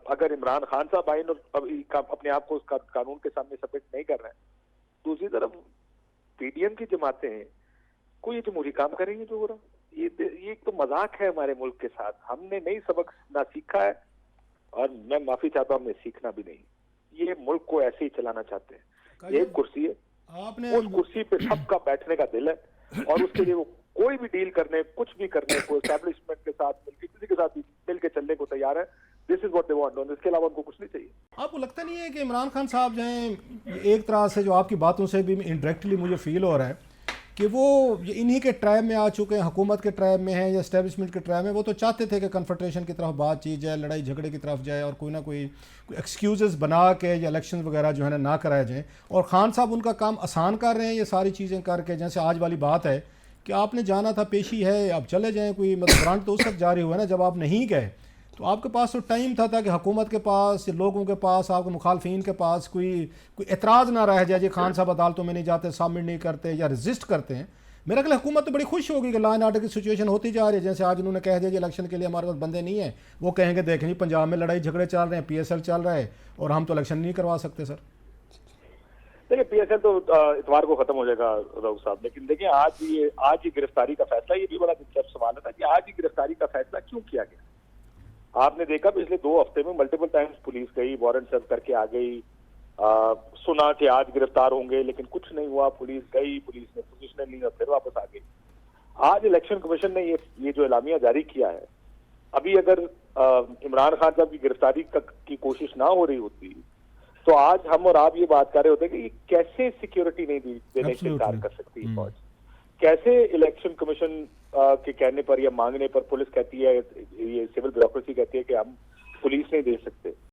अगर इमरान खान साहब आइन और अपने आप को उस कानून के सामने सबमिट नहीं कर रहे हैं, दूसरी तरफ पीडीएम की जमातें हैं, कोई जमहूरी काम करेंगे जो हो रहा, ये एक तो मजाक है हमारे मुल्क के साथ। हमने नई सबक ना सीखा है, और मैं माफी चाहता हूं, हमने सीखना भी नहीं। ये मुल्क को ऐसे ही चलाना चाहते हैं। एक कुर्सी है, आपने उस कुर्सी पे सबका बैठने का दिल है, और उसके लिए वो कोई भी डील करने, कुछ भी करने को एस्टैब्लिशमेंट के साथ मिलकर, किसी के साथ भी मिलकर चलने को तैयार है। This is what they want, इसके अलावा उनको कुछ नहीं चाहिए। आपको लगता नहीं है कि इमरान खान साहब जो हैं, एक तरह से जो आपकी बातों से भी इनडायरेक्टली मुझे फील हो रहा है कि वो इन्हीं के ट्राइब में आ चुके हैं, हुकूमत के ट्राइब में हैं या एस्टेब्लिशमेंट के ट्राइब में। वो तो चाहते थे कि कन्फ्रंटेशन की तरफ बातचीत जाए, लड़ाई झगड़े की तरफ जाए, और कोई ना कोई एक्सक्यूज़ बना के या इलेक्शन वगैरह जो है ना कराए जाएँ। और ख़ान साहब उनका काम आसान कर रहे हैं ये सारी चीज़ें करके। जैसे आज वाली बात है कि आपने जाना था, पेशी है, अब चले जाएँ, कोई मतलब ग्रांट तो उस वक्त जारी हुआ ना जब आप नहीं गए। तो आपके पास तो टाइम था कि हुकूमत के पास, लोगों के पास, आपके मुखालफिन के पास कोई एतराज़ ना रह जाए, खान साहब अदालतों में नहीं जाते, सबमिट नहीं करते या रजिस्ट करते हैं। मेरा ख्याल हुकूमत तो बड़ी खुश होगी कि लॉ एंड ऑर्डर की सिचुएशन होती जा रही है। जैसे आज उन्होंने कह दिया कि इलेक्शन के लिए हमारे पास बंदे नहीं है, वो कहेंगे देखें जी पंजाब में लड़ाई झगड़े चल रहे हैं, पीएसएल चल रहा है, और हम तो इलेक्शन नहीं करवा सकते। सर देखिए, पीएसएल तो इतवार को खत्म हो जाएगा राउत साहब, लेकिन देखिए आज ही गिरफ्तारी का फैसला, ये भी बड़ा दिलचस्प सवाल था कि आज ही गिरफ्तारी का फैसला क्यों किया गया। आपने देखा पिछले 2 हफ्ते में मल्टीपल टाइम्स पुलिस गई, वारंट सर्व करके आ गई, सुना कि आज गिरफ्तार होंगे, लेकिन कुछ नहीं हुआ। पुलिस गई, पुलिस ने पोजीशन ली और फिर वापस आ गई। आज इलेक्शन कमीशन ने ये जो एलामिया जारी किया है, अभी अगर इमरान खान साहब की गिरफ्तारी की कोशिश ना हो रही होती तो आज हम और आप ये बात कर रहे होते कि कैसे सिक्योरिटी नहीं देने से इनकार कर सकती है फौज, कैसे इलेक्शन कमीशन के कहने पर या मांगने पर पुलिस कहती है, ये सिविल ब्यूरोक्रेसी कहती है कि हम पुलिस नहीं दे सकते।